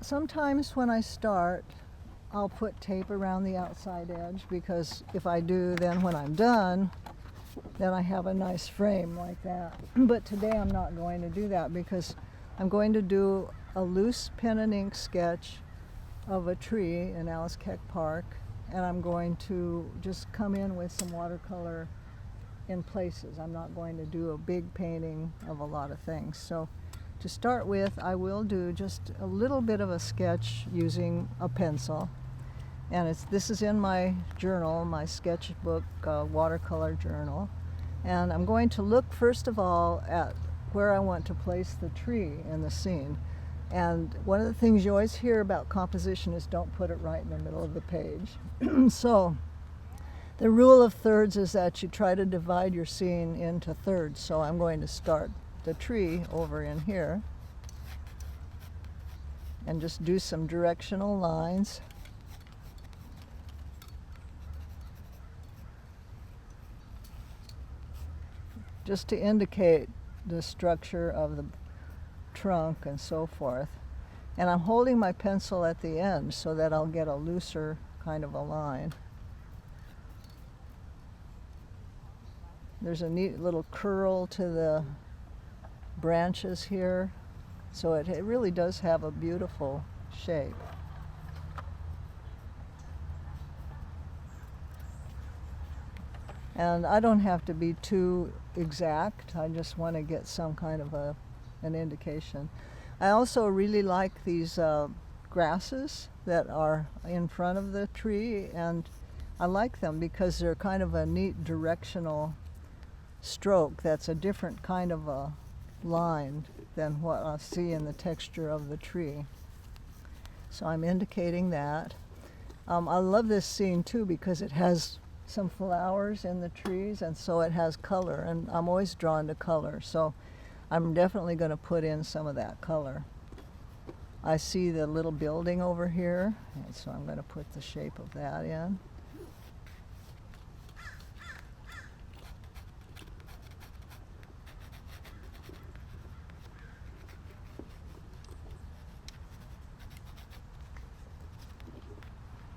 sometimes when I start, I'll put tape around the outside edge, because if I do, then when I'm done, then I have a nice frame like that. But today I'm not going to do that, because I'm going to do a loose pen and ink sketch of a tree in Alice Keck Park, and I'm going to just come in with some watercolor in places. I'm not going to do a big painting of a lot of things. So to start with, I will do just a little bit of a sketch using a pencil. And this is in my journal, my sketchbook watercolor journal. And I'm going to look first of all at where I want to place the tree in the scene. And one of the things you always hear about composition is don't put it right in the middle of the page. So the rule of thirds is that you try to divide your scene into thirds. So I'm going to start the tree over in here and just do some directional lines. Just to indicate the structure of the trunk and so forth. And I'm holding my pencil at the end so that I'll get a looser kind of a line. There's a neat little curl to the branches here, so it really does have a beautiful shape. And I don't have to be too exact. I just want to get some kind of an indication. I also really like these grasses that are in front of the tree, and I like them because they're kind of a neat directional stroke that's a different kind of a line than what I see in the texture of the tree. So I'm indicating that. I love this scene too because it has some flowers in the trees, and so it has color, and I'm always drawn to color, so I'm definitely going to put in some of that color. I see the little building over here, and so I'm going to put the shape of that in.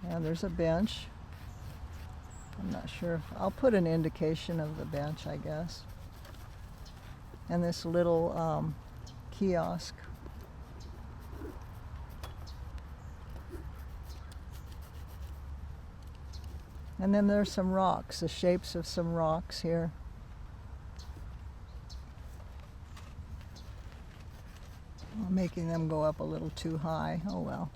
And there's a bench. I'm not sure. I'll put an indication of the bench, I guess. And this little kiosk. And then there's some rocks, the shapes of some rocks here. I'm making them go up a little too high. Oh well.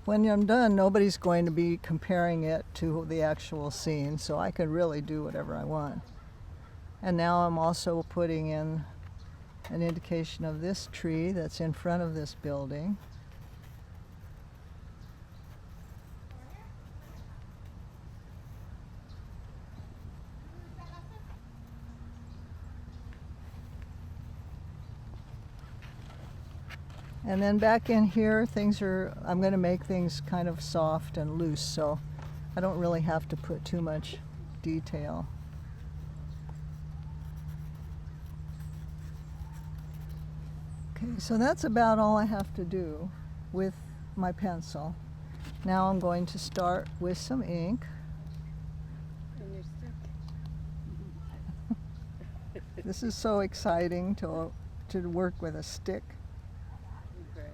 When I'm done, nobody's going to be comparing it to the actual scene, so I can really do whatever I want. And now I'm also putting in an indication of this tree that's in front of this building. And then back in here, I'm going to make things kind of soft and loose, so I don't really have to put too much detail. Okay, so that's about all I have to do with my pencil. Now I'm going to start with some ink. And your stick. This is so exciting to work with a stick. Great.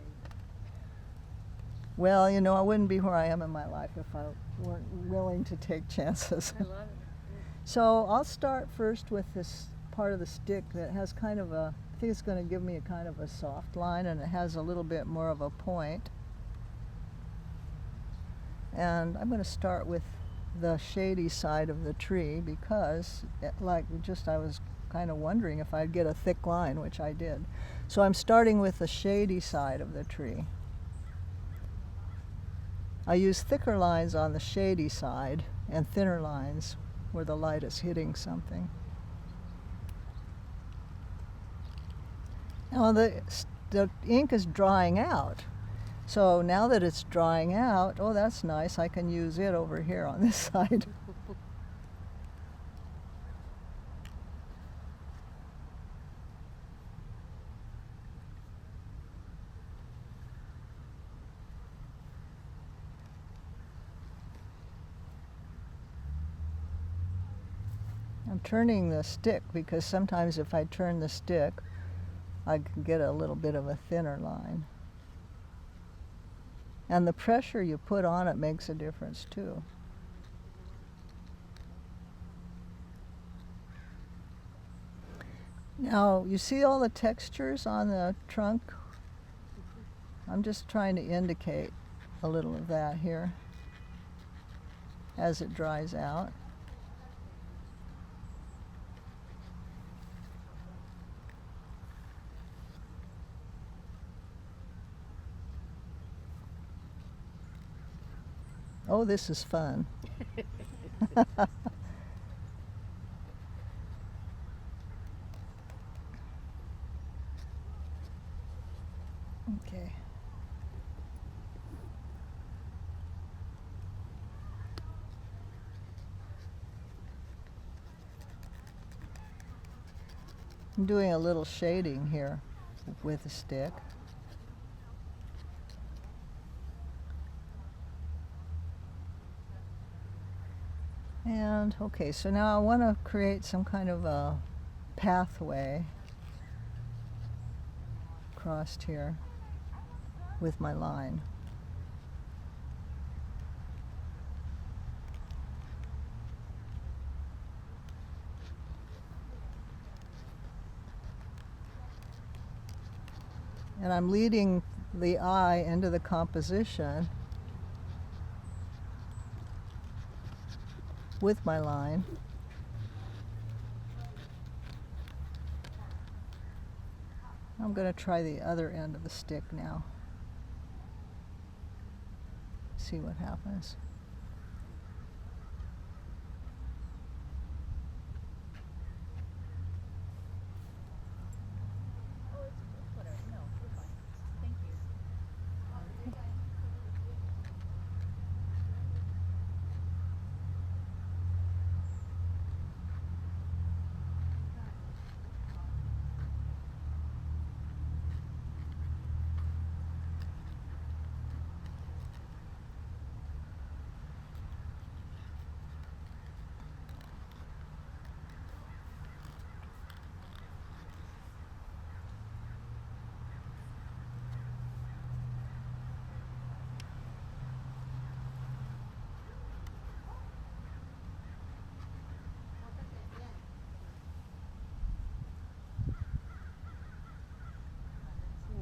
Well, you know, I wouldn't be where I am in my life if I weren't willing to take chances. I love it. So I'll start first with this part of the stick that has kind of I think it's going to give me a kind of a soft line, and it has a little bit more of a point. And I'm going to start with the shady side of the tree because, I was kind of wondering if I'd get a thick line, which I did. So I'm starting with the shady side of the tree. I use thicker lines on the shady side and thinner lines where the light is hitting something. Now the ink is drying out. So now that it's drying out, oh, that's nice, I can use it over here on this side. I'm turning the stick because sometimes if I turn the stick, I can get a little bit of a thinner line. And the pressure you put on it makes a difference too. Now, you see all the textures on the trunk? I'm just trying to indicate a little of that here as it dries out. Oh, this is fun. Okay. I'm doing a little shading here with a stick. And okay, so now I want to create some kind of a pathway crossed here with my line. And I'm leading the eye into the composition with my line. I'm going to try the other end of the stick now. See what happens.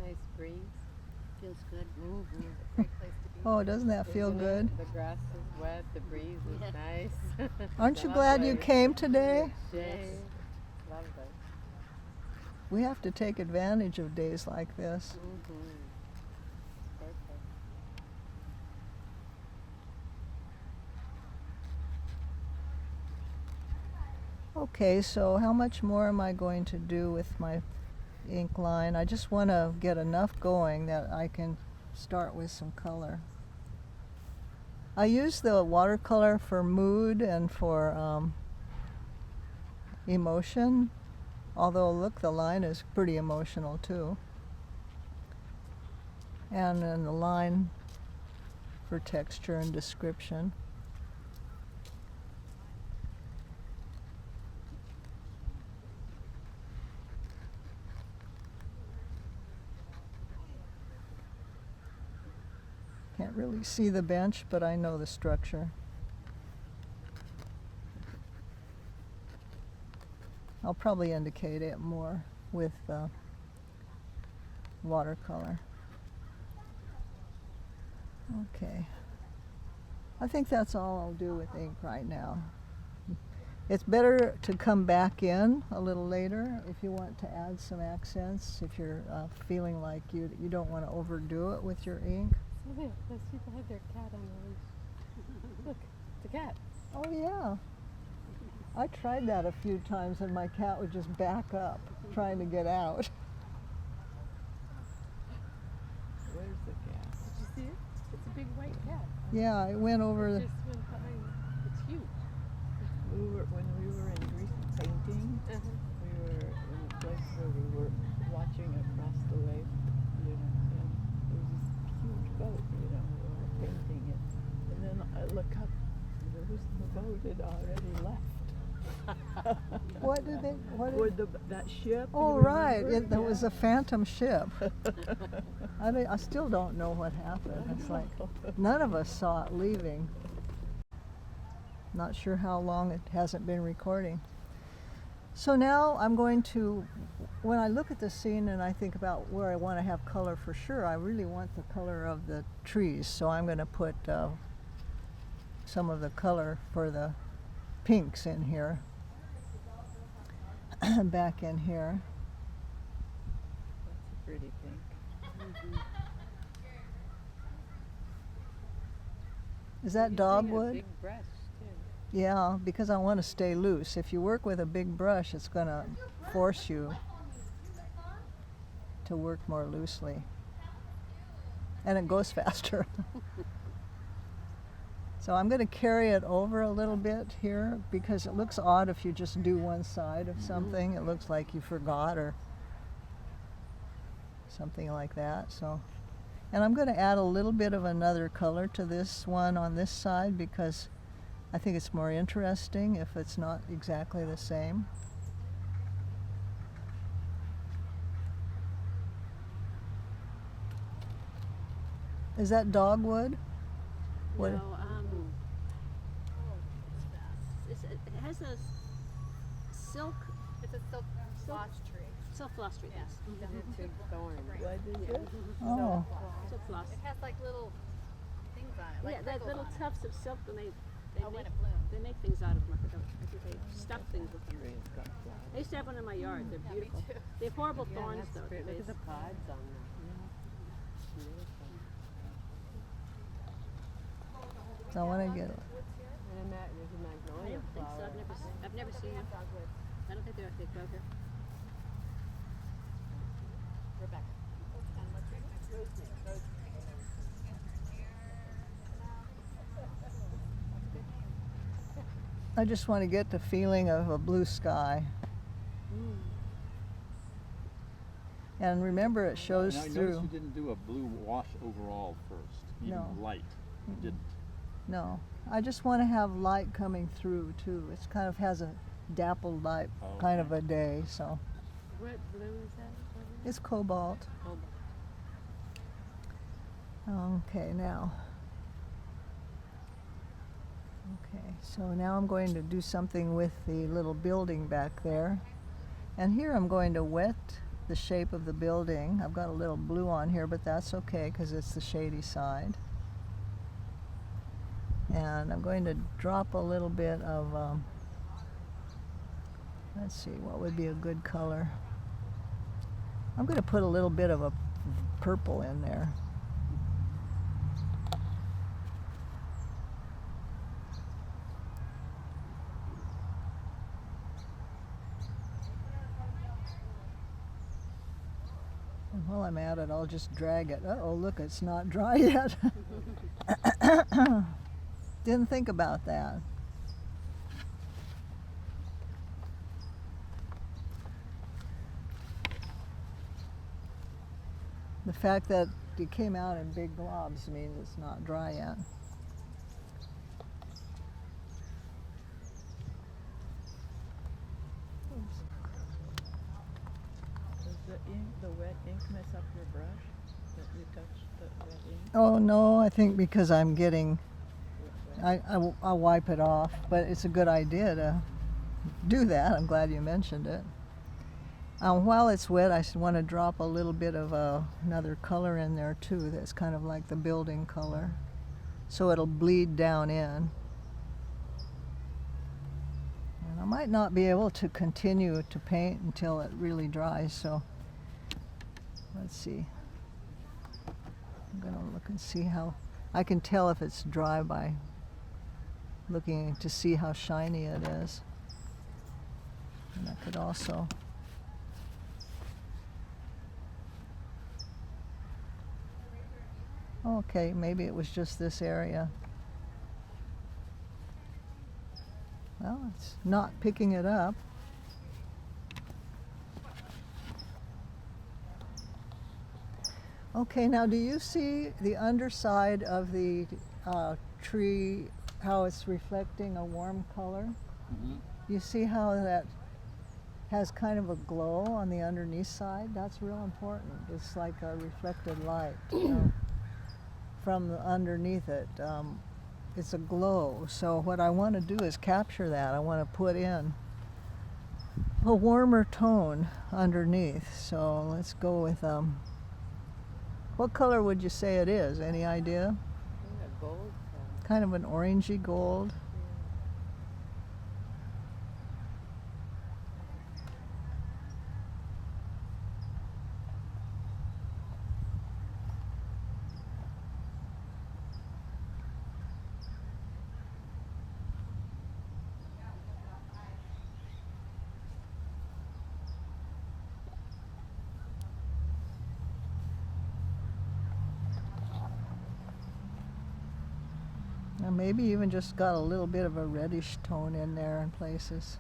Nice breeze. Feels good. Mm-hmm. Great place to be. Oh, doesn't that feel Isn't good? it? The grass is wet, the breeze is Yeah. nice. Aren't you glad you came today? Shade. Lovely. We have to take advantage of days like this. Mm-hmm. Perfect. Okay, so how much more am I going to do with my ink line? I just want to get enough going that I can start with some color. I use the watercolor for mood and for emotion, although look, the line is pretty emotional too. And then the line for texture and description. Can't really see the bench, but I know the structure. I'll probably indicate it more with watercolor. Okay. I think that's all I'll do with ink right now. It's better to come back in a little later if you want to add some accents, if you're feeling like you don't want to overdo it with your ink. So there, those people have their cat on the leash. Look, it's a cat. Oh yeah. I tried that a few times and my cat would just back up trying to get out. Where's the cat? Did you see it? It's a big white cat. Yeah, it went It over. just went behind. It's huge. When we were in Greece painting, we were in a place where we were watching across the lake, you know, and there was this huge boat, you know, we were painting it. And then I look up, and the boat had already left. What did they? What Or did, that ship. oh, you right. remember? There was a phantom ship. I still don't know what happened. It's like none of us saw it leaving. Not sure how long it hasn't been recording. So now I'm going to, when I look at the scene and I think about where I want to have color for sure, I really want the color of the trees. So I'm going to put some of the color for the pinks in here, back in here. That's a pretty pink. Is that Using a dogwood? big brush too. Yeah, because I want to stay loose. If you work with a big brush, it's going to force you to work more loosely. And it goes faster. So I'm going to carry it over a little bit here because it looks odd if you just do one side of something. It looks like you forgot or something like that. So, and I'm going to add a little bit of another color to this one on this side because I think it's more interesting if it's not exactly the same. Is that dogwood? What? No, it has a silk It's a silk floss tree. floss tree. Yes. Big thorn. What is it? Oh, Silk floss. It has like little things on it, like Yeah, that prickles little on it. tufts of silk, and they Oh, when make it blooms. they make things out of them. I forgot. I think they stuff things with them. Tree's got flowers. I used to have one in my yard. They're Yeah, me beautiful. too. They have horrible Yeah, thorns that's though. great. Look at They- the pods on them. Beautiful. so I want to get it. And there's a I magnolia don't think so. flower. I've never seen them. I don't think they grow here. Rebecca. And what's your name? I just want to get the feeling of a blue sky. And remember, it shows And I through. noticed you didn't do a blue wash overall first, even No. light. You didn't. No, I just want to have light coming through too. It's kind of has a dappled light Oh, kind of okay. a day, so What blue is that? it's cobalt. Okay, now. Okay, so now I'm going to do something with the little building back there. And here I'm going to wet the shape of the building. I've got a little blue on here, but that's okay because it's the shady side. And I'm going to drop a little bit of, let's see, what would be a good color? I'm going to put a little bit of a purple in there. And while I'm at it, I'll just drag it. Uh-oh, look, it's not dry yet. Didn't think about that. The fact that it came out in big globs means it's not dry yet. Does the wet ink mess up your brush? That you touched the wet ink? Oh no, I think because I'm getting, Wet. I'll wipe it off, but it's a good idea to do that. I'm glad you mentioned it. While it's wet, I want to drop a little bit of another color in there too that's kind of like the building color. So it'll bleed down in. And I might not be able to continue to paint until it really dries, so let's see. I'm going to look and see how, I can tell if it's dry by looking to see how shiny it is. And I could also okay, maybe it was just this area. Well, it's not picking it up. Okay, now do you see the underside of the tree, how it's reflecting a warm color? Mhm. You see how that has kind of a glow on the underneath side? That's real important. It's like a reflected light from the underneath it. It's a glow. So what I want to do is capture that. I want to put in a warmer tone underneath. So let's go with, what color would you say it is? Any idea? I think a gold color. Kind of an orangey gold. And maybe even just got a little bit of a reddish tone in there in places.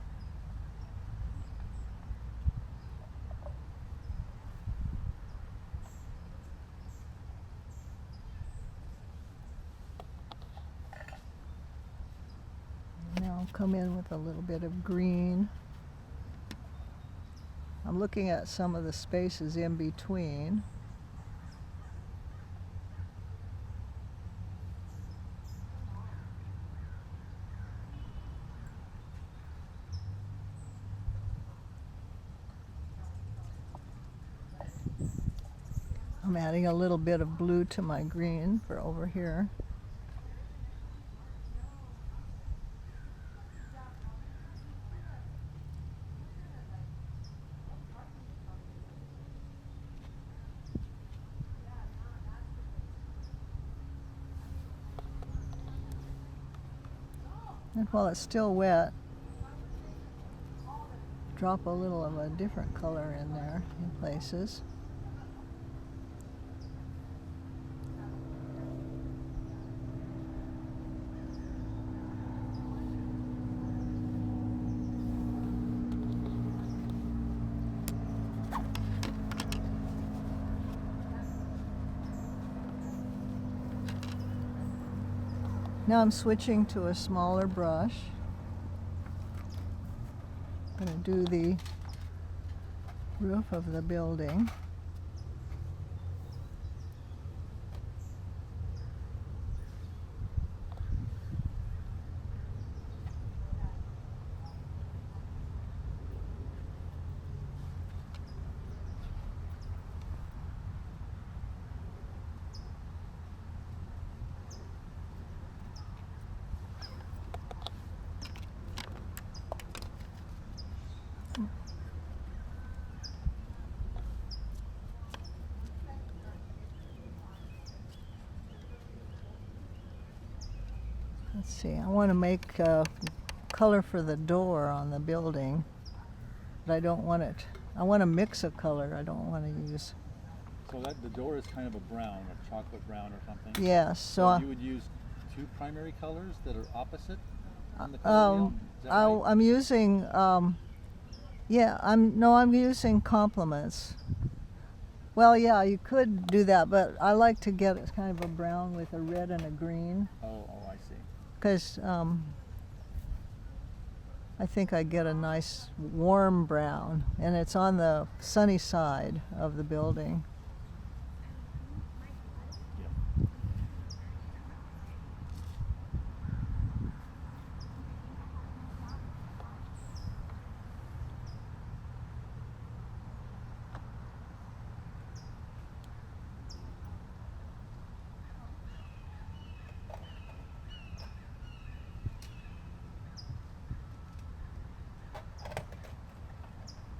Now I'll come in with a little bit of green. I'm looking at some of the spaces in between. I'm adding a little bit of blue to my green for over here. And while it's still wet, drop a little of a different color in there in places. Now I'm switching to a smaller brush. I'm going to do the roof of the building. Let's see, I want to make color for the door on the building, but I don't want it, I want to mix a color, I don't want to use. So that the door is kind of a brown, a chocolate brown or something? Yes, so you would use two primary colors that are opposite on the color wheel? Is that right? I'm using, yeah, I'm using complements. Well, yeah, you could do that, but I like to get it kind of a brown with a red and a green, Oh, I see. because I think I get a nice warm brown, and it's on the sunny side of the building. Yeah.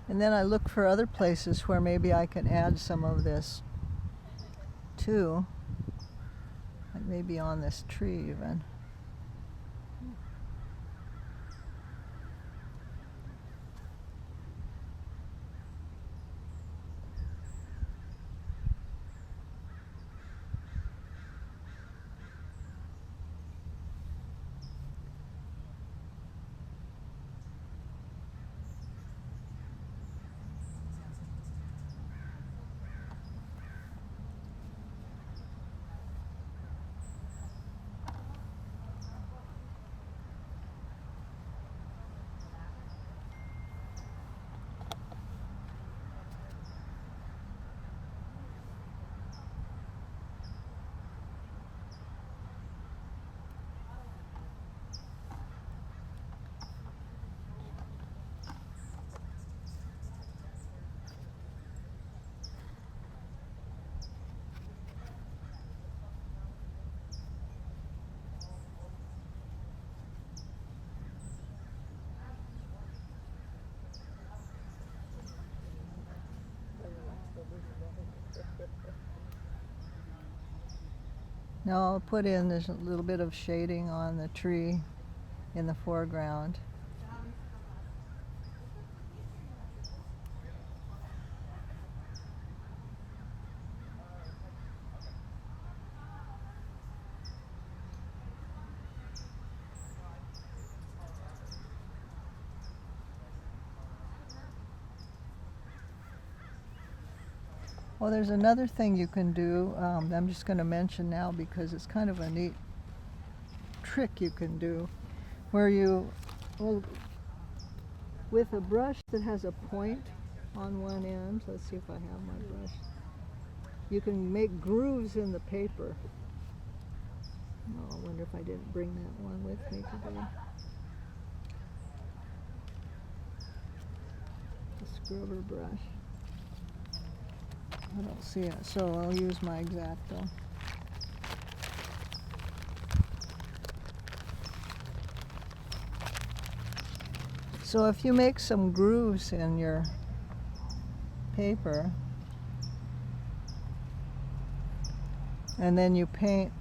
And then I look for other places where maybe I can add some of this too, like maybe on this tree even. Now I'll put in this little bit of shading on the tree in the foreground. Well, there's another thing you can do. I'm just going to mention now because it's kind of a neat trick you can do, where you, well, with a brush that has a point on one end, let's see if I have my brush, you can make grooves in the paper. Oh, I wonder if I didn't bring that one with me today. A scrubber brush. I don't see it, so I'll use my X-Acto. So if you make some grooves in your paper and then you paint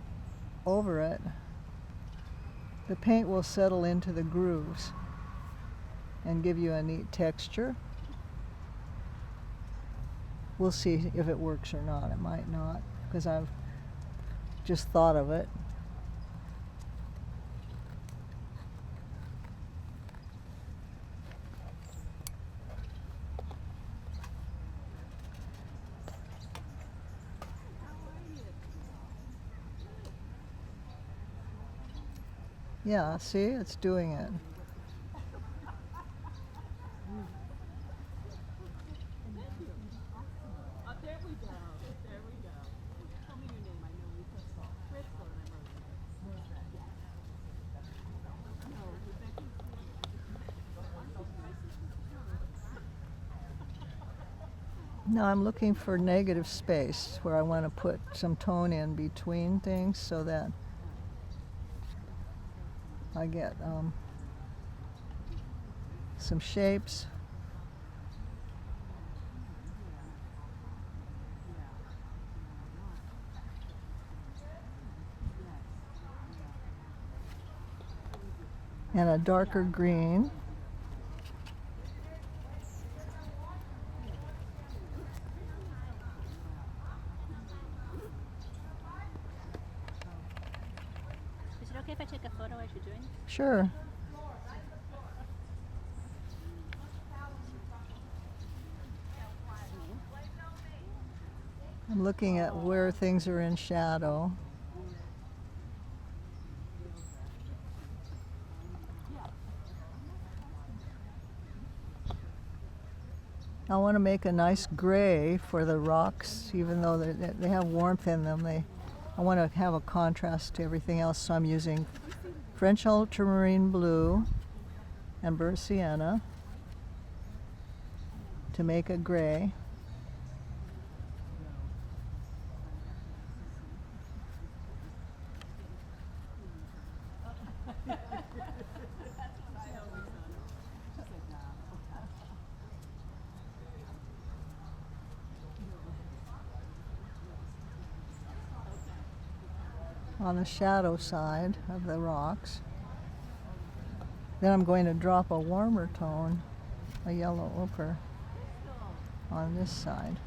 over it, the paint will settle into the grooves and give you a neat texture. We'll see if it works or not. It might not, because I've just thought of it. Yeah, see, it's doing it. There we go. There we go. Tell me your name. I know you, Crystal. Crystal, and I'm Rosie. Now I'm looking for negative space where I want to put some tone in between things so that I get some shapes. And a darker green. Is it okay if I take a photo as you're doing this? Sure. I'm looking at where things are in shadow. I want to make a nice gray for the rocks, even though they have warmth in them. I want to have a contrast to everything else, so I'm using French ultramarine blue and burnt sienna to make a gray. On the shadow side of the rocks. Then I'm going to drop a warmer tone, a yellow ochre, on this side.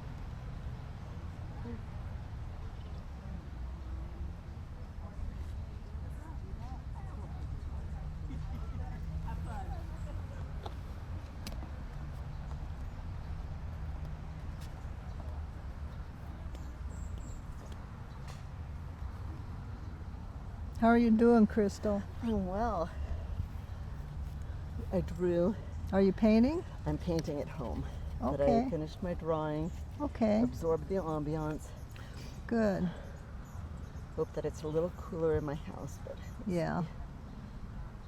How are you doing, Crystal? I'm well. I drew. Are you painting? I'm painting at home. But Okay. I finished my drawing, Okay, absorbed the ambiance. good. Hope that it's a little cooler in my house, but Yeah.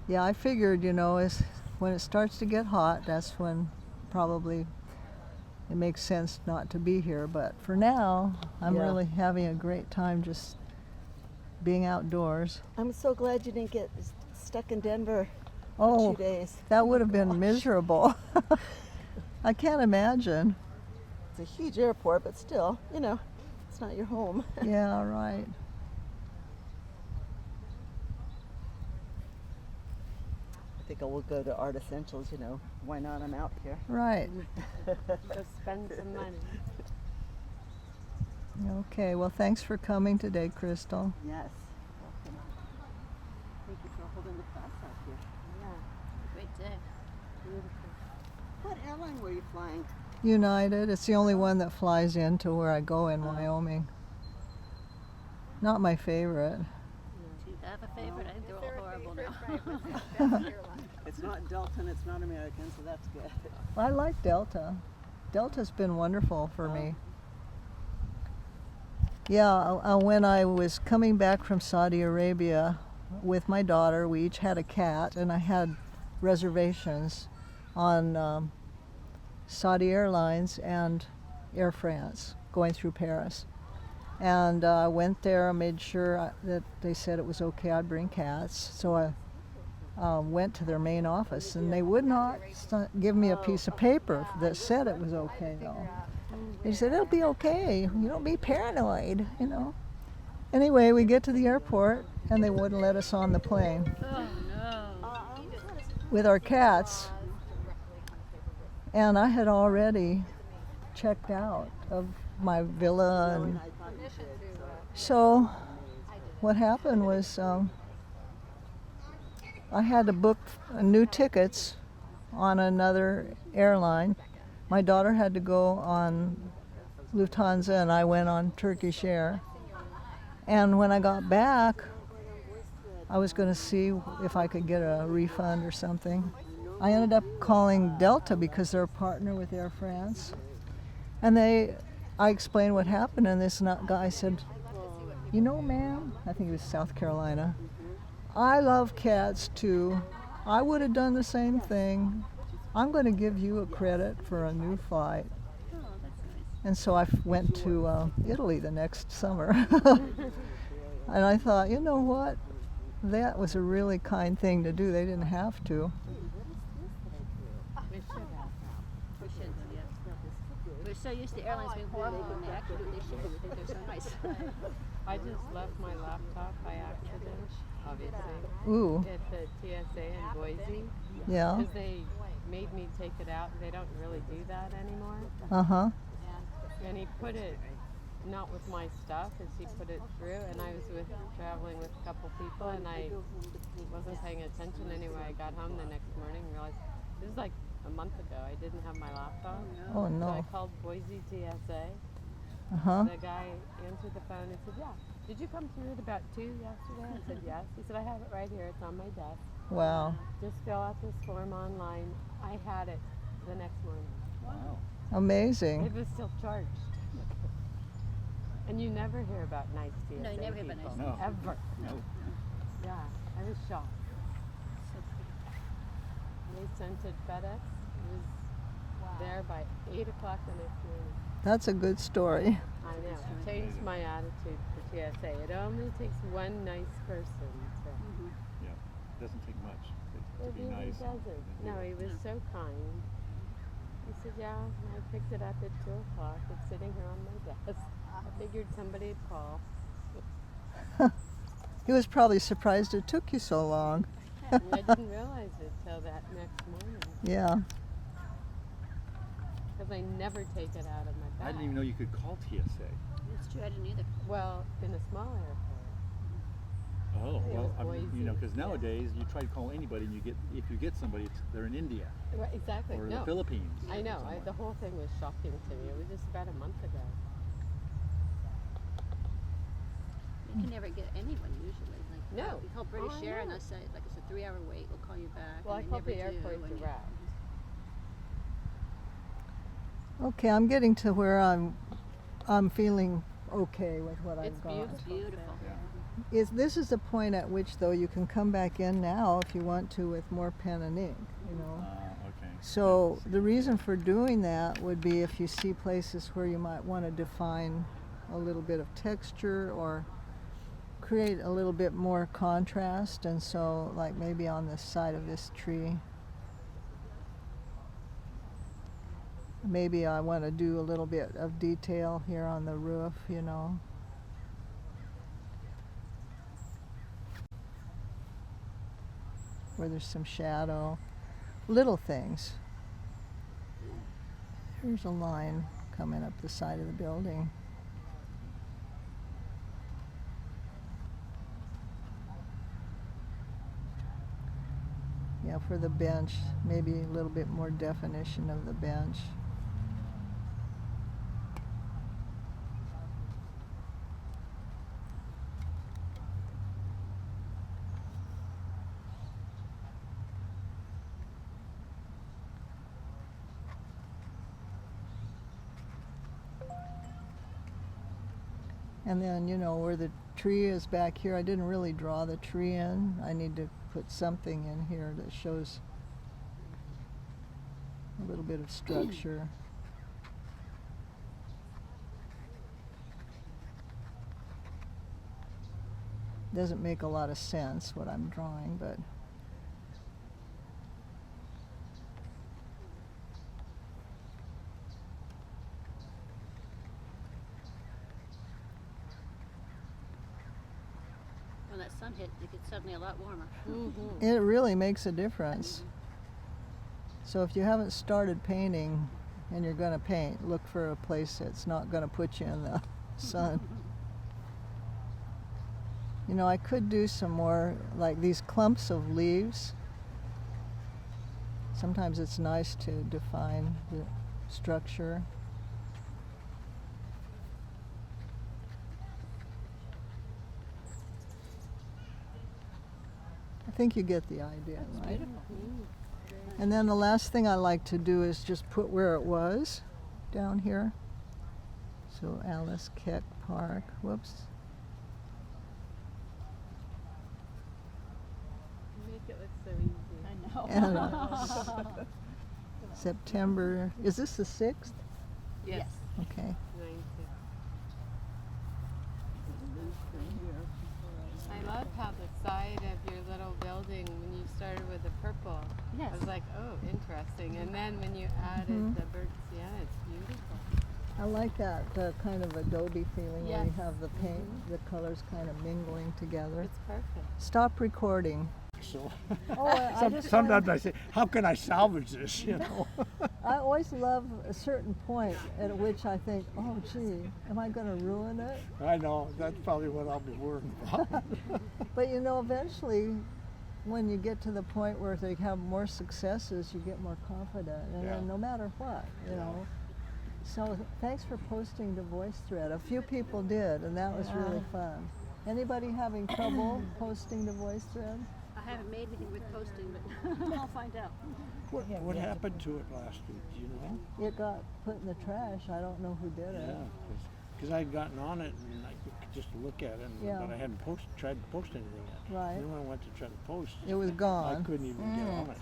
Yeah, I figured, is when it starts to get hot, that's when probably it makes sense not to be here. But for now, I'm Yeah. really having a great time just being outdoors. I'm so glad you didn't get stuck in Denver Oh, for 2 days. that would have been miserable. I can't imagine. It's a huge airport, but still, it's not your home. Yeah, right. think I will go to Art Essentials, you know. Why not? I'm out here. Right. Go spend some money. Okay, well, thanks for coming today, Crystal. Yes. Welcome. Thank you for holding the class out here. Yeah, Great day. beautiful. What airline were you flying? United, it's the only one that flies into where I go in Wyoming. Not my favorite. Do you have a favorite? I think they're all horrible now. It's not Delta and it's not American, so that's good. I like Delta. Delta's been wonderful for me. Yeah, when I was coming back from Saudi Arabia with my daughter, we each had a cat, and I had reservations on Saudi Airlines and Air France going through Paris. And I went there, made sure that they said it was okay I'd bring cats. So I went to their main office, and they would not give me a piece of paper that said it was okay, though. They said, it'll be okay, you don't be paranoid, you know. Anyway, we get to the airport, and they wouldn't let us on the plane Oh no. with our cats. And I had already checked out of my villa, and so what happened was I had to book new tickets on another airline. My daughter had to go on Lufthansa, and I went on Turkish Air. And when I got back, I was going to see if I could get a refund or something. I ended up calling Delta because they're a partner with Air France. And I explained what happened, and this guy said, you know, ma'am, I think it was South Carolina, I love cats too. I would have done the same thing. I'm going to give you a credit for a new flight. Oh, that's nice. And so I went to Italy the next summer. And I thought, you know what? That was a really kind thing to do. They didn't have to. We should have. We should, yeah. We're so used to airlines being horrible, and they actually do what they should. We think they're so nice. I just left my laptop by accident, obviously, Ooh, at the TSA in Boise. yeah. Because they made me take it out. They don't really do that anymore. Uh-huh. And he put it, not with my stuff, as he put it through, and I was traveling with a couple people, and I wasn't paying attention anyway. I got home the next morning and realized, this was like a month ago, I didn't have my laptop. Oh, So I no. called Boise TSA. Uh-huh. The guy answered the phone and said, yeah, did you come through at about 2 yesterday? I said, yes. He said, I have it right here, it's on my desk. Wow. Just fill out this form online. I had it the next morning. Wow. Amazing. It was still charged. And you never hear about nice TSA No, you never hear about people. nice No. Ever. No. Yeah, I was shocked. They sent it FedEx. It was there by 8 o'clock the next morning. That's a good story. I know. It changed my attitude for TSA. It only takes one nice person to. Yeah. Doesn't take much to It be really nice. doesn't. No, he was so kind. He said, yeah, I picked it up at 2 o'clock. It's sitting here on my desk. I figured somebody'd call. He was probably surprised it took you so long. And I didn't realize it till that next morning. Yeah. Because I never take it out of my bag. I didn't even know you could call TSA. That's true, I didn't either. Well, in a small airport. Oh, It well, was I mean, you know, Boise. because nowadays you try to call anybody, and if you get somebody, they're in India Right, exactly. or no. the Philippines. I know. somewhere. The whole thing was shocking to me. It was just about a month ago. You can never get anyone usually. Like, No. you call Oh, British I Air and know. they'll say, like, it's a 3-hour wait, we'll call you back. Well, I and they called never the airport do, and you- direct. Okay, I'm getting to where I'm feeling okay with what It's I've got. beautiful. It's beautiful. This is the point at which, though, you can come back in now if you want to with more pen and ink, you know. Okay. So the reason for doing that would be if you see places where you might want to define a little bit of texture or create a little bit more contrast, and so like maybe on the side of this tree, maybe I want to do a little bit of detail here on the roof, you know. where there's some shadow. Little things. Here's a line coming up the side of the building. Yeah, for the bench, maybe a little bit more definition of the bench. And then, you know, where the tree is back here, I didn't really draw the tree in. I need to put something in here that shows a little bit of structure. Doesn't make a lot of sense what I'm drawing, but When that sun hit, it gets suddenly a lot warmer. it really makes a difference. So if you haven't started painting and you're going to paint, look for a place that's not going to put you in the sun. You know, I could do some more, like these clumps of leaves. Sometimes it's nice to define the structure. I think you get the idea, right? And then the last thing I like to do is just put where it was down here. So Alice Keck Park, whoops. You make it look so easy. I know. And September, is this the 6th? Yes. Okay. 90. I love how the side of your little building, when you started with the purple, Yes. I was like, oh, interesting. And then when you added the burnt sienna, it's beautiful. I like that kind of adobe feeling where you Yes. have the paint, the colors kind of mingling together. It's perfect. Stop recording. So Oh, I just sometimes I say, how can I salvage this? You know. I always love a certain point at which I think, oh gee, am I going to ruin it? I know that's probably what I'll be worrying about. But you know, eventually, when you get to the point where they have more successes, you get more confident, and Yeah. then no matter what, you know. So thanks for posting the voice thread. A few people did, and that was really fun. Anybody having trouble posting the voice thread? I haven't made anything with posting, but I'll find out. What happened to it last week? Do you know? It got put in the trash. I don't know who did it. Yeah, because I had gotten on it and I could just look at it, Yeah. but I hadn't tried to post anything yet. Right. And then when I went to try to post, It was I gone. couldn't even get on it.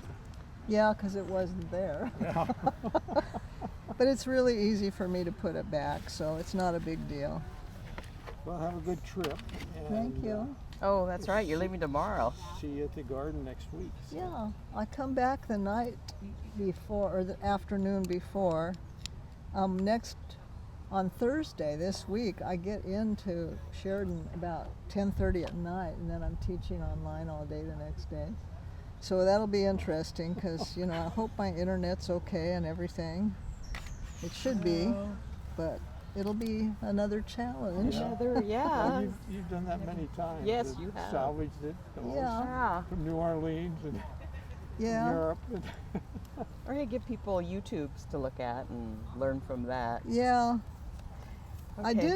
Yeah, because it wasn't there. Yeah. But it's really easy for me to put it back, so it's not a big deal. Well, have a good trip. Thank and, you. Oh, that's right. You're leaving tomorrow. See you at the garden next week. So. Yeah, I come back the night before, or the afternoon before. Next, on Thursday this week, I get into Sheridan about 10:30 at night, and then I'm teaching online all day the next day. So that'll be interesting because, you know, I hope my internet's okay and everything. It should be, but it'll be another challenge. Another, yeah. Well, you've done that many times. Yes, and you have. Salvaged it. Almost Yeah. From New Orleans and Yeah. Europe. Or you give people YouTubes to look at and learn from that. Yeah. I Okay.